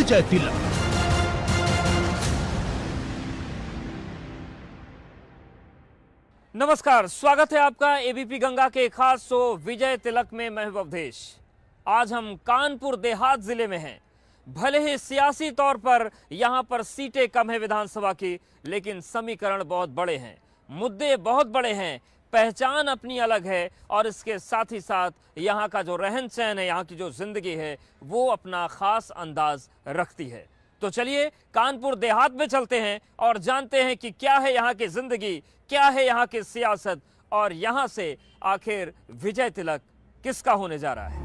विजय तिलक। नमस्कार, स्वागत है आपका एबीपी गंगा के खास शो विजय तिलक में। मैं हूं अवधेश। आज हम कानपुर देहात जिले में हैं। भले ही सियासी तौर पर यहां पर सीटें कम है विधानसभा की, लेकिन समीकरण बहुत बड़े हैं, मुद्दे बहुत बड़े हैं, पहचान अपनी अलग है और इसके साथ ही साथ यहाँ का जो रहन सहन है, यहाँ की जो जिंदगी है, वो अपना खास अंदाज रखती है। तो चलिए कानपुर देहात में चलते हैं और जानते हैं कि क्या है यहाँ की जिंदगी, क्या है यहाँ की सियासत और यहाँ से आखिर विजय तिलक किसका होने जा रहा है।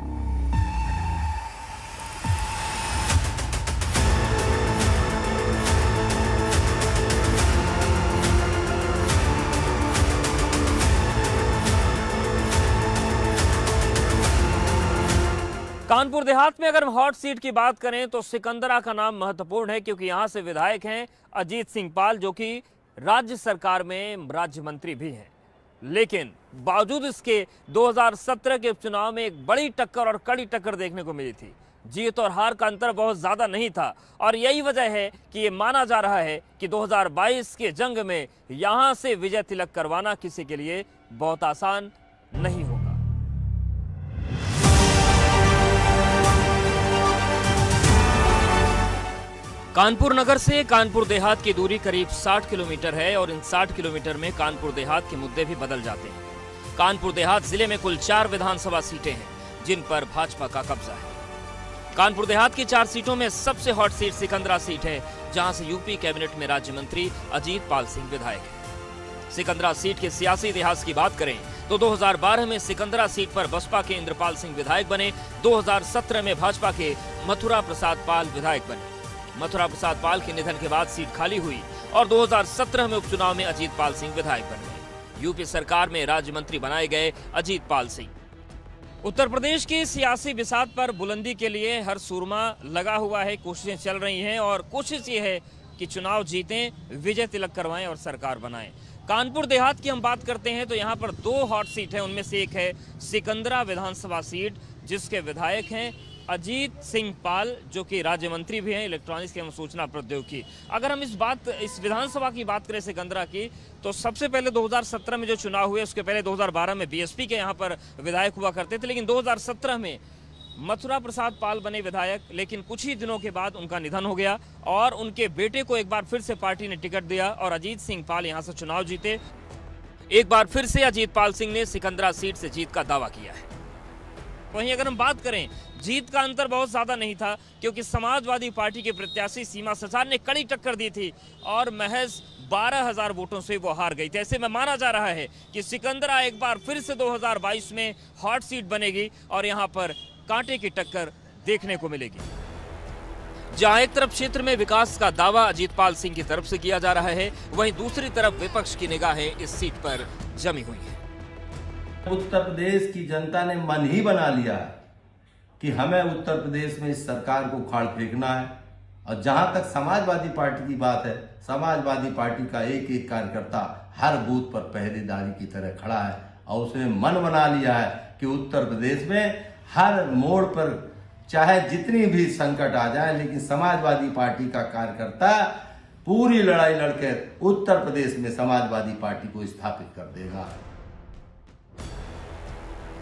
कानपुर देहात में अगर हम हॉट सीट की बात करें तो सिकंदरा का नाम महत्वपूर्ण है, क्योंकि यहां से विधायक हैं अजीत सिंह पाल, जो कि राज्य सरकार में राज्य मंत्री भी हैं। लेकिन बावजूद इसके 2017 के उपचुनाव में एक बड़ी टक्कर और कड़ी टक्कर देखने को मिली थी। जीत और हार का अंतर बहुत ज्यादा नहीं था और यही वजह है कि ये माना जा रहा है कि 2022 के जंग में यहां से विजय तिलक करवाना किसी के लिए बहुत आसान नहीं होगा। कानपुर नगर से कानपुर देहात की दूरी करीब 60 किलोमीटर है और इन 60 किलोमीटर में कानपुर देहात के मुद्दे भी बदल जाते हैं। कानपुर देहात जिले में कुल 4 विधानसभा सीटें हैं, जिन पर भाजपा का कब्जा है। कानपुर देहात की 4 सीटों में सबसे हॉट सीट सिकंदरा सीट है, जहां से यूपी कैबिनेट में राज्य मंत्री अजीत पाल सिंह विधायक है। सिकंदरा सीट के सियासी इतिहास की बात करें तो 2012 में सिकंदरा सीट पर बसपा के इंद्रपाल सिंह विधायक बने। 2017 में भाजपा के मथुरा प्रसाद पाल विधायक बने। मथुरा प्रसाद पाल के निधन के बाद सीट खाली हुई और 2017 में उपचुनाव में अजीत पाल सिंह विधायक बन गए। यूपी सरकार में राज्य मंत्री बनाए गए अजीत पाल सिंह। उत्तर प्रदेश की सियासी बिसात पर बुलंदी के लिए हर सूरमा लगा हुआ है, कोशिशें चल रही हैं और कोशिश ये है कि चुनाव जीतें, विजय तिलक करवाएं और सरकार बनाएं। कानपुर देहात की हम बात करते हैं तो यहाँ पर 2 हॉट सीट है, उनमें से एक है सिकंदरा विधानसभा सीट, जिसके विधायक हैं अजीत सिंह पाल, जो कि राज्य मंत्री भी हैं इलेक्ट्रॉनिक्स एवं सूचना प्रौद्योगिकी। अगर हम इस विधानसभा की बात करें सिकंदरा की, तो सबसे पहले 2017 में जो चुनाव हुए, उसके पहले 2012 में बीएसपी के यहाँ पर विधायक हुआ करते थे, लेकिन 2017 में मथुरा प्रसाद पाल बने विधायक। लेकिन कुछ ही दिनों के बाद उनका निधन हो गया और उनके बेटे को एक बार फिर से पार्टी ने टिकट दिया और अजीत सिंह पाल यहाँ से चुनाव जीते। एक बार फिर से अजीत पाल सिंह ने सिकंदरा सीट से जीत का दावा किया है। वहीं अगर हम बात करें, जीत का अंतर बहुत ज्यादा नहीं था, क्योंकि समाजवादी पार्टी के प्रत्याशी सीमा सचार ने कड़ी टक्कर दी थी और महज 12,000 वोटों से वो हार गई थी। ऐसे में माना जा रहा है कि सिकंदरा एक बार फिर से 2022 में हॉट सीट बनेगी और यहां पर कांटे की टक्कर देखने को मिलेगी। जहां एक तरफ क्षेत्र में विकास का दावा अजीत पाल सिंह की तरफ से किया जा रहा है, वहीं दूसरी तरफ विपक्ष की निगाहें इस सीट पर जमी हुई है। उत्तर प्रदेश की जनता ने मन ही बना लिया है कि हमें उत्तर प्रदेश में इस सरकार को उखाड़ फेंकना है। और जहां तक समाजवादी पार्टी की बात है, समाजवादी पार्टी का एक एक कार्यकर्ता हर बूथ पर पहरेदारी की तरह खड़ा है और उसने मन बना लिया है कि उत्तर प्रदेश में हर मोड़ पर चाहे जितनी भी संकट आ जाए, लेकिन समाजवादी पार्टी का कार्यकर्ता पूरी लड़ाई लड़कर उत्तर प्रदेश में समाजवादी पार्टी को स्थापित कर देगा।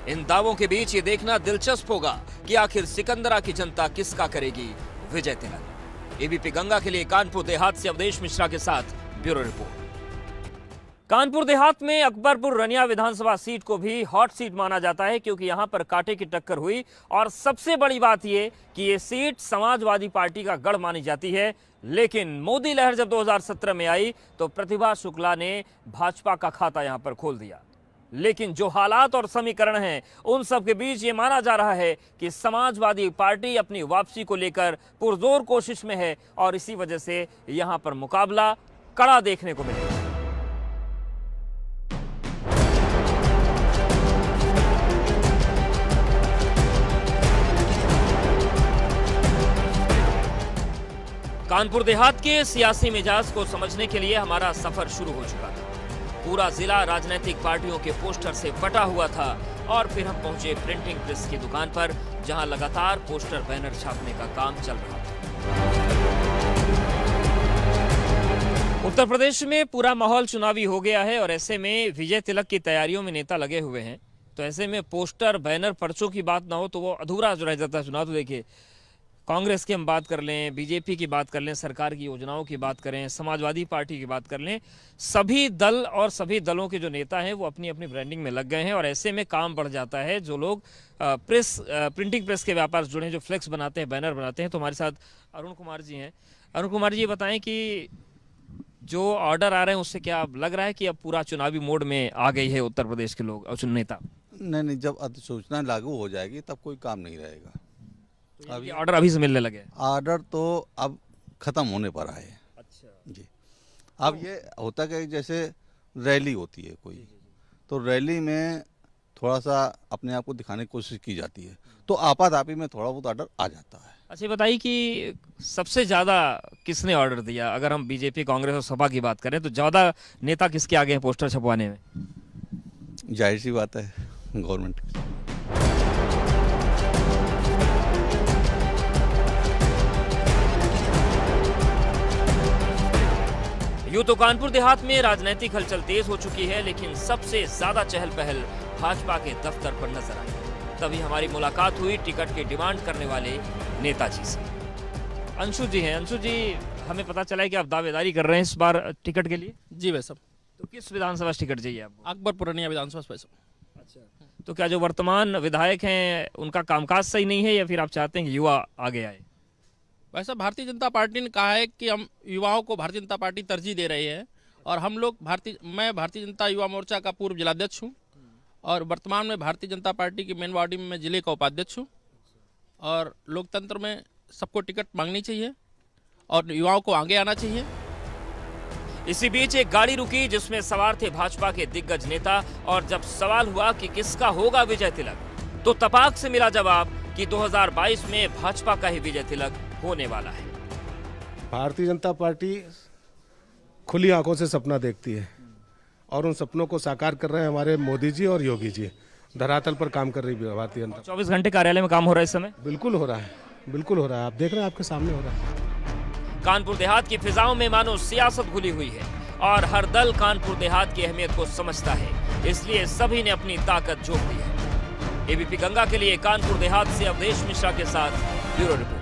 इन दावों के बीच ये देखना दिलचस्प होगा कि आखिर सिकंदरा की जनता किसका करेगी विजय तिलक। एबीपी गंगा के लिए कानपुर देहात से अवधेश मिश्रा के साथ ब्यूरो रिपोर्ट। कानपुर देहात में अकबरपुर रनिया विधानसभा सीट को भी हॉट सीट माना जाता है, क्योंकि यहां पर कांटे की टक्कर हुई और सबसे बड़ी बात यह कि ये सीट समाजवादी पार्टी का गढ़ मानी जाती है। लेकिन मोदी लहर जब 2017 में आई तो प्रतिभा शुक्ला ने भाजपा का खाता यहां पर खोल दिया। लेकिन जो हालात और समीकरण हैं, उन सब के बीच ये माना जा रहा है कि समाजवादी पार्टी अपनी वापसी को लेकर पुरजोर कोशिश में है और इसी वजह से यहां पर मुकाबला कड़ा देखने को मिलेगा। कानपुर देहात के सियासी मिजाज को समझने के लिए हमारा सफर शुरू हो चुका था। पूरा जिला राजनीतिक पार्टियों के पोस्टर से फटा हुआ था और फिर हम पहुंचे प्रिंटिंग प्रेस की दुकान पर, जहां लगातार पोस्टर बैनर छापने का काम चल रहा था। उत्तर प्रदेश में पूरा माहौल चुनावी हो गया है और ऐसे में विजय तिलक की तैयारियों में नेता लगे हुए हैं। तो ऐसे में पोस्टर, बैनर, पर्चों की बात ना हो तो वो अधूरा रह जाता है चुनाव। तो देखिए, कांग्रेस की हम बात कर लें, बीजेपी की बात कर लें, सरकार की योजनाओं की बात करें, समाजवादी पार्टी की बात कर लें, सभी दल और सभी दलों के जो नेता हैं वो अपनी अपनी ब्रांडिंग में लग गए हैं और ऐसे में काम बढ़ जाता है। जो लोग प्रिंटिंग प्रेस के व्यापार से जुड़े हैं, जो फ्लेक्स बनाते हैं, बैनर बनाते हैं। तो हमारे साथ अरुण कुमार जी हैं। अरुण कुमार जी, ये बताएं कि जो ऑर्डर आ रहे हैं उससे क्या लग रहा है कि अब पूरा चुनावी मोड में आ गई है उत्तर प्रदेश के लोग और नेता? नहीं, जब अधिसूचना लागू हो जाएगी तब कोई काम नहीं रहेगा। तो अभी ऑर्डर अभी से मिलने लगे? ऑर्डर तो अब खत्म होने पर आए। अच्छा जी। अब ये होता है कि जैसे रैली होती है कोई, तो रैली में थोड़ा सा अपने आप को दिखाने की कोशिश की जाती है, तो आपाधापी में थोड़ा बहुत ऑर्डर आ जाता है। अच्छा, ये बताइए कि सबसे ज़्यादा किसने ऑर्डर दिया? अगर हम बीजेपी, कांग्रेस और सपा की बात करें तो ज़्यादा नेता किसके आगे हैं पोस्टर छपवाने में? जाहिर सी बात है, गवर्नमेंट। यूं तो कानपुर देहात में राजनीतिक हलचल तेज हो चुकी है, लेकिन सबसे ज्यादा चहल पहल भाजपा के दफ्तर पर नजर आई। तभी हमारी मुलाकात हुई टिकट की डिमांड करने वाले नेताजी से। अंशु जी हैं। अंशु जी, हमें पता चला है कि आप दावेदारी कर रहे हैं इस बार टिकट के लिए। जी भाई साहब। तो किस विधानसभा से टिकट चाहिए आपको? अकबर पुरानिया विधानसभा से। अच्छा, तो क्या जो वर्तमान विधायक हैं उनका कामकाज सही नहीं है या फिर आप चाहते हैं कि युवा आगे आए? वैसा भारतीय जनता पार्टी ने कहा है कि हम युवाओं को भारतीय जनता पार्टी तरजीह दे रही है और हम लोग मैं भारतीय जनता युवा मोर्चा का पूर्व जिलाध्यक्ष हूँ और वर्तमान में भारतीय जनता पार्टी की मेन बॉडी में मैं जिले का उपाध्यक्ष हूँ। और लोकतंत्र में सबको टिकट मांगनी चाहिए और युवाओं को आगे आना चाहिए। इसी बीच एक गाड़ी रुकी जिसमें सवार थे भाजपा के दिग्गज नेता और जब सवाल हुआ कि किसका होगा विजय तिलक तो तपाक से मिला जवाब कि 2022 में भाजपा का ही विजय तिलक होने वाला है। भारतीय जनता पार्टी खुली आंखों से सपना देखती है और उन सपनों को साकार कर रहे हैं हमारे मोदी जी और योगी जी। धरातल पर काम कर रही है भारतीय जनता। 24 घंटे कार्यालय में काम हो रहा है इस समय? बिल्कुल हो रहा है, बिल्कुल हो रहा है। आप देख रहे हैं, आपके सामने हो रहा है। कानपुर देहात की फिजाओं में मानो सियासत घुली हुई है और हर दल कानपुर देहात की अहमियत को समझता है, इसलिए सभी ने अपनी ताकत झोंक दी है। एबीपी गंगा के लिए कानपुर देहात से अवधेश मिश्रा के साथ ब्यूरो रिपोर्ट।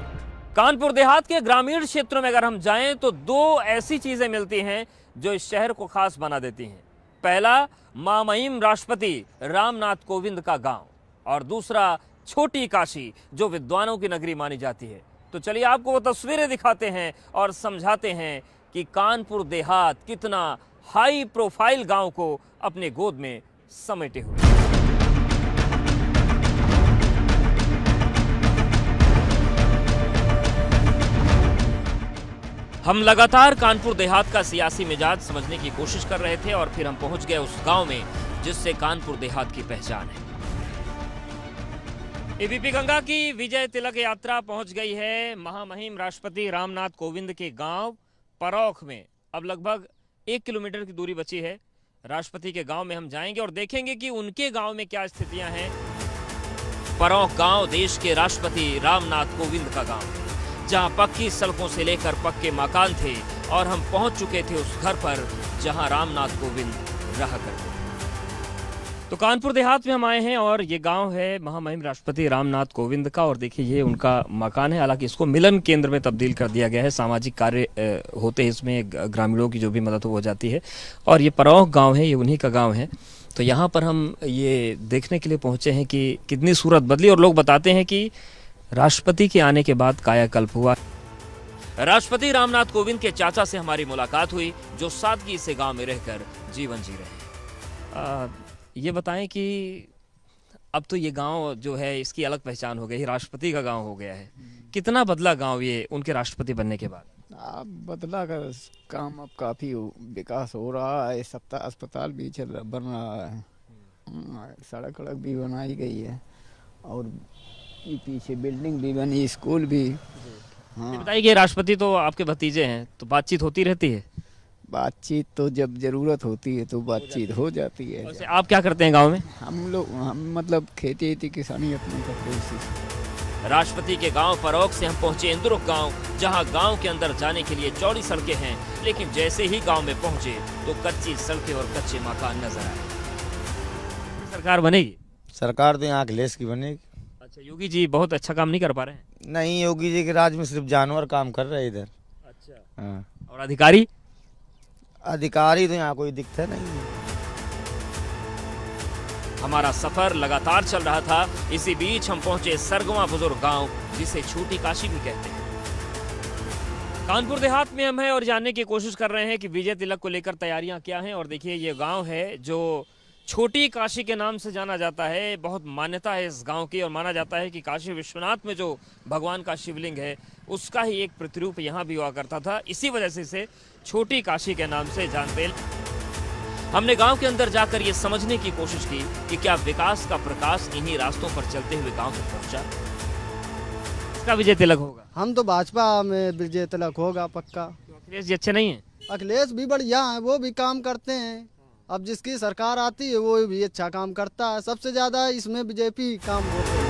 कानपुर देहात के ग्रामीण क्षेत्रों में अगर हम जाएं तो दो ऐसी चीजें मिलती हैं जो इस शहर को खास बना देती हैं। पहला, महामहिम राष्ट्रपति रामनाथ कोविंद का गांव और दूसरा छोटी काशी जो विद्वानों की नगरी मानी जाती है। तो चलिए आपको वो तस्वीरें दिखाते हैं और समझाते हैं कि कानपुर देहात कितना हाई प्रोफाइल गांव को अपने गोद में समेटे हुए। हम लगातार कानपुर देहात का सियासी मिजाज समझने की कोशिश कर रहे थे और फिर हम पहुंच गए उस गांव में जिससे कानपुर देहात की पहचान है। एबीपी गंगा की विजय तिलक यात्रा पहुंच गई है महामहिम राष्ट्रपति रामनाथ कोविंद के गांव परौख में। अब लगभग 1 किलोमीटर की दूरी बची है। राष्ट्रपति के गांव में हम जाएंगे और देखेंगे कि उनके गांव में क्या स्थितियां हैं। परौख गांव देश के राष्ट्रपति रामनाथ कोविंद का गांव है, जहां पक्की सड़कों से लेकर पक्के मकान थे और हम पहुंच चुके थे उस घर पर जहां रामनाथ कोविंद रहा करते थे। तो कानपुर देहात में हम आए हैं और ये गांव है महामहिम राष्ट्रपति रामनाथ कोविंद का और देखिए ये उनका मकान है। हालांकि इसको मिलन केंद्र में तब्दील कर दिया गया है। सामाजिक कार्य होते हैं इसमें, ग्रामीणों की जो भी मदद हो जाती है। और ये परौख गाँव है, ये उन्हीं का गाँव है। तो यहाँ पर हम ये देखने के लिए पहुँचे हैं कि कितनी सूरत बदली और लोग बताते हैं कि राष्ट्रपति के आने के बाद कायाकल्प हुआ। राष्ट्रपति रामनाथ कोविंद के चाचा से हमारी मुलाकात हुई जो सादगी से गांव में रहकर जीवन जी रहे हैं। ये बताएं कि अब तो ये गांव जो है इसकी अलग पहचान हो गई, राष्ट्रपति का गांव हो गया है। कितना बदला गांव ये उनके राष्ट्रपति बनने के बाद? अब बदला का काम अब काफ़ी विकास हो रहा है। अस्पताल भी बन रहा है, सड़क वड़क भी बनाई गई है और पीछे बिल्डिंग भी बनी, स्कूल भी। हाँ, बताइए कि राष्ट्रपति तो आपके भतीजे हैं, तो बातचीत होती रहती है? बातचीत तो जब जरूरत होती है तो बातचीत हो जाती है। वैसे आप क्या करते हैं गांव में? हम मतलब खेती किसानी अपनी करते हैं। राष्ट्रपति के गांव परौक से हम पहुंचे इंद्रुक गांव, जहां गांव के अंदर जाने के लिए चौड़ी सड़कें हैं, लेकिन जैसे ही गांव में पहुंचे तो कच्ची सड़कें और कच्चे मकान नजर आए। सरकार बनेगी? सरकार तो यहाँ अखिलेश की बनेगी। अच्छा, योगी जी बहुत अच्छा काम नहीं कर पा रहे हैं? नहीं, योगी जी के राज में सिर्फ जानवर काम कर रहे इधर। अच्छा। हाँ, और अधिकारी? अधिकारी तो यहाँ कोई दिखता नहीं है। हमारा सफर लगातार चल रहा था। इसी बीच हम पहुंचे सरगवा बुजुर्ग गांव, जिसे छोटी काशी भी कहते हैं। कानपुर देहात में हम हैं और जानने की कोशिश कर रहे हैं कि विजय तिलक को लेकर तैयारियां क्या हैं। और देखिए, ये गांव है जो छोटी काशी के नाम से जाना जाता है। बहुत मान्यता है इस गांव की, और माना जाता है कि काशी विश्वनाथ में जो भगवान का शिवलिंग है, उसका ही एक प्रतिरूप यहाँ भी हुआ करता था। इसी वजह से इसे छोटी काशी के नाम से जानते हैं। हमने गांव के अंदर जाकर ये समझने की कोशिश की कि क्या विकास का प्रकाश इन्हीं रास्तों पर चलते हुए गांव तक पहुंचा। इसका विजय तिलक होगा? हम तो भाजपा में विजय तिलक होगा पक्का। अखिलेश जी अच्छे नहीं है? अखिलेश भी बढ़िया है, वो भी काम करते हैं। अब जिसकी सरकार आती है वो भी अच्छा काम करता है। सबसे ज्यादा इसमें बीजेपी काम होते हैं।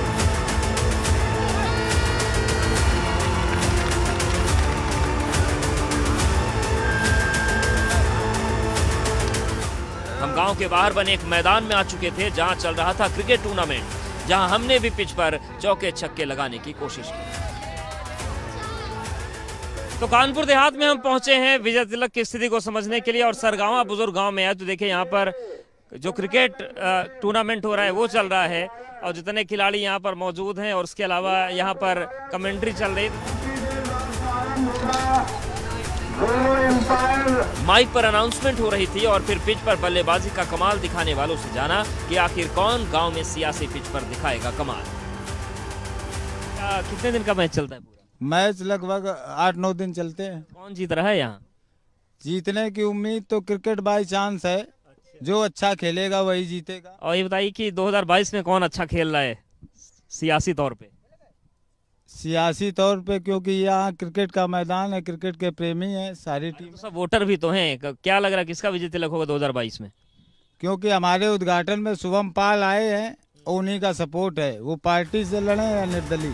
हम गांव के बाहर बने एक मैदान में आ चुके थे, जहां चल रहा था क्रिकेट टूर्नामेंट, जहां हमने भी पिच पर चौके छक्के लगाने की कोशिश की। तो कानपुर देहात में हम पहुंचे हैं विजय तिलक की स्थिति को समझने के लिए, और सरगावा बुजुर्ग गांव में आए तो देखिए यहाँ पर जो क्रिकेट टूर्नामेंट हो रहा है वो चल रहा है, और जितने खिलाड़ी यहाँ पर मौजूद हैं, और उसके अलावा यहाँ पर कमेंट्री चल रही। माइक पर अनाउंसमेंट हो रही थी, और फिर पिच पर बल्लेबाजी का कमाल दिखाने वालों से जाना कि आखिर कौन गांव में सियासी पिच पर दिखाएगा कमाल। कितने दिन का मैच चलता है? पूरा मैच लगभग 8-9 दिन चलते हैं। कौन जीत रहा है यहाँ? जीतने की उम्मीद तो क्रिकेट बाई चांस है। जो अच्छा खेलेगा वही जीतेगा। और ये बताइए कि 2022 में कौन अच्छा खेल रहा है सियासी तौर पे? सियासी तौर पे, क्योंकि यहाँ क्रिकेट का मैदान है, क्रिकेट के प्रेमी हैं सारी टीम। तो सब वोटर भी तो हैं। क्या लग रहा है किसका विजय तिलक होगा 2022 में? क्योंकि हमारे उद्घाटन में शुभम पाल आए हैं, उन्हीं का सपोर्ट है। वो पार्टी से लड़े या निर्दलीय।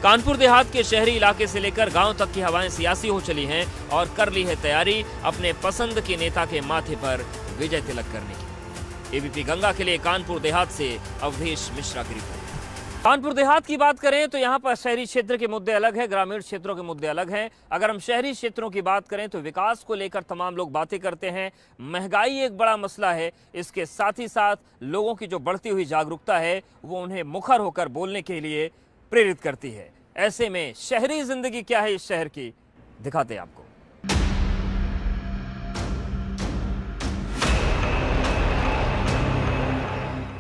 कानपुर देहात के शहरी इलाके से लेकर गांव तक की हवाएं सियासी हो चली हैं, और कर ली है तैयारी अपने पसंद के नेता के माथे पर विजय तिलक करने की। एबीपी गंगा के लिए कानपुर देहात से अवधेश मिश्रा की रिपोर्ट। कानपुर देहात की बात करें तो यहाँ पर शहरी क्षेत्र के मुद्दे अलग हैं, ग्रामीण क्षेत्रों के मुद्दे अलग हैं। अगर हम शहरी क्षेत्रों की बात करें तो विकास को लेकर तमाम लोग बातें करते हैं। महंगाई एक बड़ा मसला है। इसके साथ ही साथ लोगों की जो बढ़ती हुई जागरूकता है वो उन्हें मुखर होकर बोलने के लिए प्रेरित करती है। ऐसे में शहरी जिंदगी क्या है इस शहर की, दिखाते हैं आपको।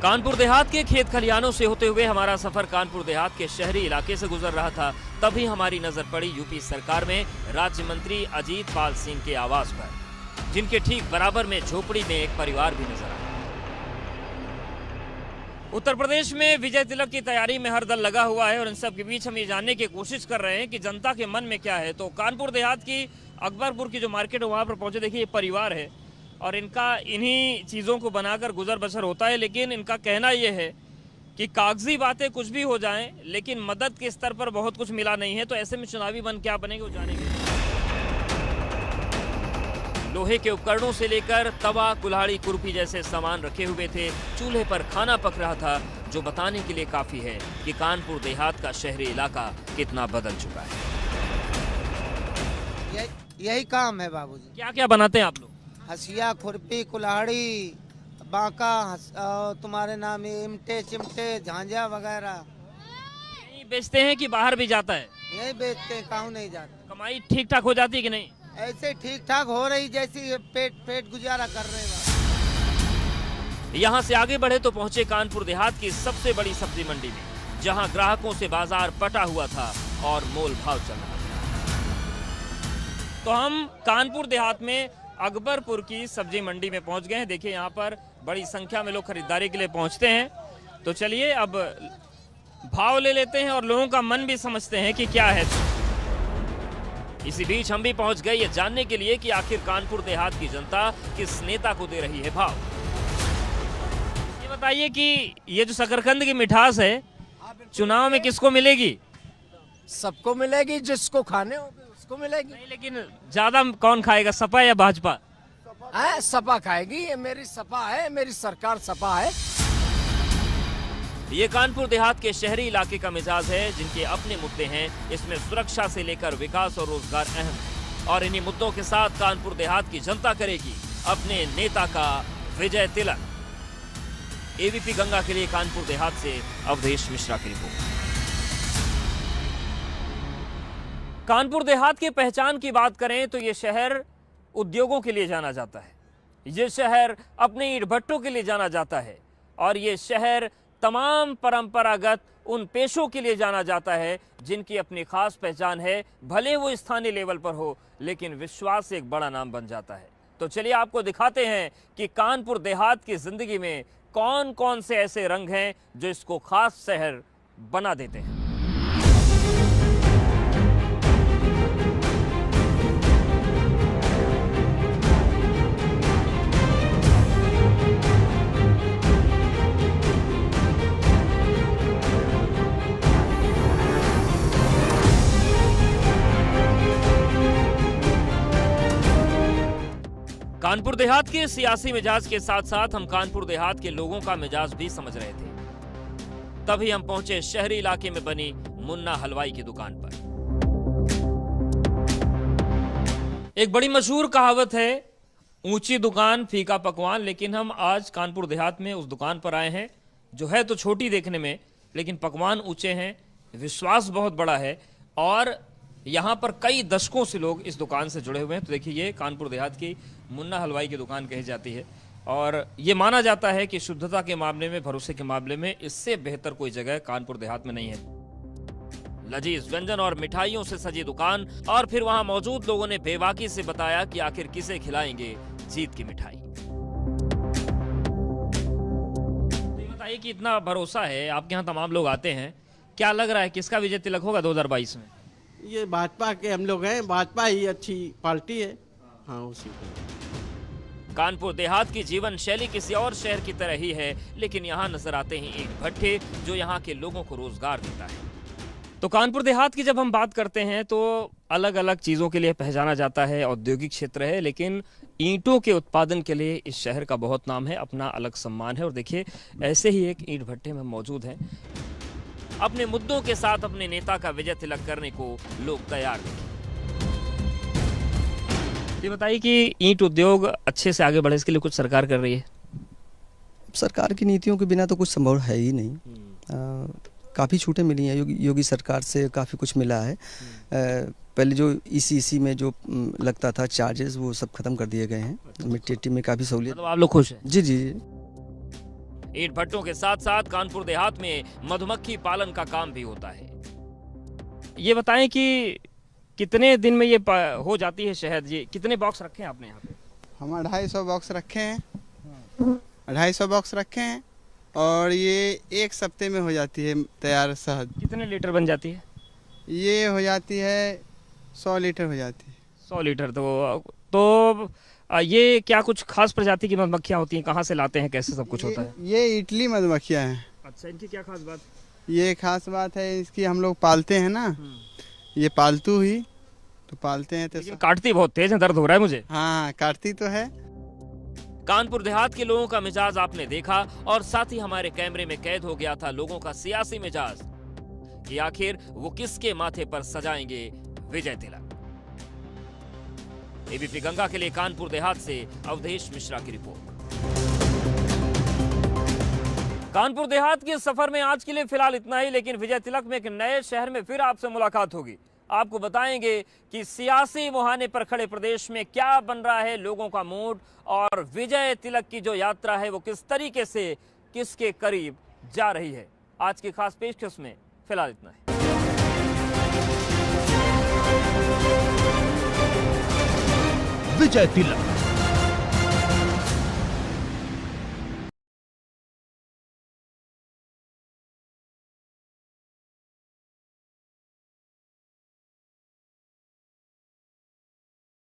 कानपुर देहात के खेत खलिहानों से होते हुए हमारा सफर कानपुर देहात के शहरी इलाके से गुजर रहा था। तभी हमारी नजर पड़ी यूपी सरकार में राज्य मंत्री अजीत पाल सिंह के आवास पर, जिनके ठीक बराबर में झोपड़ी में एक परिवार भी नजर आया। उत्तर प्रदेश में विजय तिलक की तैयारी में हर दल लगा हुआ है, और इन सब के बीच हम ये जानने की कोशिश कर रहे हैं कि जनता के मन में क्या है। तो कानपुर देहात की अकबरपुर की जो मार्केट है वहां पर पहुंचे। देखिए, ये परिवार है और इनका इन्हीं चीज़ों को बनाकर गुजर बसर होता है, लेकिन इनका कहना यह है कि कागजी बातें कुछ भी हो जाएं, लेकिन मदद के स्तर पर बहुत कुछ मिला नहीं है। तो ऐसे में चुनावी मन क्या बनेगा वो जानेंगे। लोहे के उपकरणों से लेकर तवा, कुल्हाड़ी, खुरपी जैसे सामान रखे हुए थे। चूल्हे पर खाना पक रहा था, जो बताने के लिए काफी है कि कानपुर देहात का शहरी इलाका कितना बदल चुका है। यही काम है बाबूजी। क्या क्या बनाते हैं आप लोग? हसिया, खुरपी, कुल्हाड़ी, बांका, तुम्हारे नाम इमटे, चिमटे, झांझा वगैरह। यही बेचते हैं कि बाहर भी जाता है? यही बेचते हैं, कहूँ नहीं जाते। कमाई ठीक ठाक हो जाती है कि नहीं? ऐसे ठीक ठाक हो रही जैसी पेट गुजारा कर रहे हैं। यहाँ से आगे बढ़े तो पहुंचे कानपुर देहात की सबसे बड़ी सब्जी मंडी में, जहां ग्राहकों से बाजार पटा हुआ था और मोल भाव चल रहा था। तो हम कानपुर देहात में अकबरपुर की सब्जी मंडी में पहुंच गए हैं। देखिए, यहाँ पर बड़ी संख्या में लोग खरीदारी के लिए पहुंचते हैं। तो चलिए अब भाव ले लेते हैं और लोगों का मन भी समझते हैं कि क्या है। इसी बीच हम भी पहुंच गए ये जानने के लिए कि आखिर कानपुर देहात की जनता किस नेता को दे रही है भाव। ये बताइए कि ये जो शकरकंद की मिठास है, चुनाव में किसको मिलेगी? सबको मिलेगी, जिसको खाने होगी उसको मिलेगी। नहीं, लेकिन ज्यादा कौन खाएगा, सपा या भाजपा? सपा खाएगी, ये मेरी सपा है, मेरी सरकार सपा है। ये कानपुर देहात के शहरी इलाके का मिजाज है, जिनके अपने मुद्दे हैं। इसमें सुरक्षा से लेकर विकास और रोजगार अहम है, और इन्हीं मुद्दों के साथ कानपुर देहात की जनता करेगी अपने नेता का विजय तिलक। एबीपी गंगा के लिए कानपुर देहात से अवधेश मिश्रा की रिपोर्ट। कानपुर देहात की पहचान की बात करें तो ये शहर उद्योगों के लिए जाना जाता है, ये शहर अपने ईंट भट्टों के लिए जाना जाता है, और ये शहर तमाम परंपरागत उन पेशों के लिए जाना जाता है जिनकी अपनी खास पहचान है। भले वो स्थानीय लेवल पर हो, लेकिन विश्वास से एक बड़ा नाम बन जाता है। तो चलिए आपको दिखाते हैं कि कानपुर देहात की जिंदगी में कौन कौन से ऐसे रंग हैं जो इसको खास शहर बना देते हैं। कानपुर देहात के सियासी मिजाज के साथ साथ हम कानपुर देहात के लोगों का मिजाज भी समझ रहे थे। तभी हम पहुंचे शहरी इलाके में बनी मुन्ना हलवाई की दुकान पर। एक बड़ी मशहूर कहावत है, ऊंची दुकान फीका पकवान, लेकिन हम आज कानपुर देहात में उस दुकान पर आए हैं जो है तो छोटी देखने में, लेकिन पकवान ऊंचे हैं, विश्वास बहुत बड़ा है, और यहाँ पर कई दशकों से लोग इस दुकान से जुड़े हुए हैं। तो देखिए, ये कानपुर देहात की मुन्ना हलवाई की दुकान कही जाती है, और ये माना जाता है कि शुद्धता के मामले में, भरोसे के मामले में इससे बेहतर कोई जगह कानपुर देहात में नहीं है। लजीज व्यंजन और मिठाइयों से सजी दुकान, और फिर वहां मौजूद लोगों ने बेबाकी से बताया कि आखिर किसे खिलाएंगे जीत की मिठाई। बताइए कि इतना भरोसा है, आपके यहाँ तमाम लोग आते हैं, क्या लग रहा है किसका विजय तिलक होगा 2022 में? ये भाजपा के हम लोग हैं, भाजपा ही अच्छी पार्टी है। हाँ, उसी को। कानपुर देहात की जीवन शैली किसी और शहर की तरह ही है, लेकिन यहाँ नजर आते हैं ईंट भट्टे जो यहाँ के लोगों को रोजगार देता है। तो कानपुर देहात की जब हम बात करते हैं तो अलग अलग चीज़ों के लिए पहचाना जाता है, औद्योगिक क्षेत्र है, लेकिन ईंटों के उत्पादन के लिए इस शहर का बहुत नाम है, अपना अलग सम्मान है। और देखिए, ऐसे ही एक ईंट भट्टे में मौजूद हैं, अपने मुद्दों के साथ अपने नेता का विजय तिलक करने को लोग तैयार हैं। ये बताइए कि ईंट उद्योग अच्छे से आगे बढ़े, इसके लिए कुछ सरकार कर रही है? सरकार की नीतियों के बिना तो कुछ संभव है ही नहीं। काफ़ी छूटें मिली हैं योगी सरकार से, काफ़ी कुछ मिला है। पहले जो ईसी में जो लगता था चार्जेस, वो सब खत्म कर दिए गए हैं। मिट्टी में काफ़ी सहूलियत। मतलब आप लोग खुश हैं? जी जी। ईंट भट्टों के साथ साथ कानपुर देहात में मधुमक्खी पालन का काम भी होता है। ये बताएं कि कितने दिन में ये हो जाती है शहद? ये कितने बॉक्स रखे हैं आपने यहाँ पे? हम 250 बॉक्स रखे हैं, 250 बॉक्स रखे हैं, और ये एक सप्ते में हो जाती है तैयार शहद। कितने लीटर बन जाती है? ये हो जाती है 100 लीटर हो जाती है। 100 लीटर। तो ये क्या कुछ खास प्रजाति की मधुमक्खियाँ होती हैं? कहाँ से लाते हैं, कैसे सब कुछ होता है? ये इटली मधुमक्खियाँ हैं। अच्छा, इनकी क्या खास बात? ये खास बात है इसकी, हम लोग पालते हैं ना, ये पालतू ही तो पालते हैं। तो काटती बहुत तेज है, दर्द हो रहा है मुझे। हाँ, काटती तो है। कानपुर देहात के लोगों का मिजाज आपने देखा, और साथ ही हमारे कैमरे में कैद हो गया था लोगों का सियासी मिजाज, कि आखिर वो किसके माथे पर सजाएंगे विजय तिलक। एबीपी गंगा के लिए कानपुर देहात से अवधेश मिश्रा की रिपोर्ट। कानपुर देहात के सफर में आज के लिए फिलहाल इतना ही, लेकिन विजय तिलक में एक नए शहर में फिर आपसे मुलाकात होगी। आपको बताएंगे कि सियासी मुहाने पर खड़े प्रदेश में क्या बन रहा है लोगों का मूड, और विजय तिलक की जो यात्रा है वो किस तरीके से किसके करीब जा रही है। आज की खास पेशकश में फिलहाल इतना है। विजय तिलक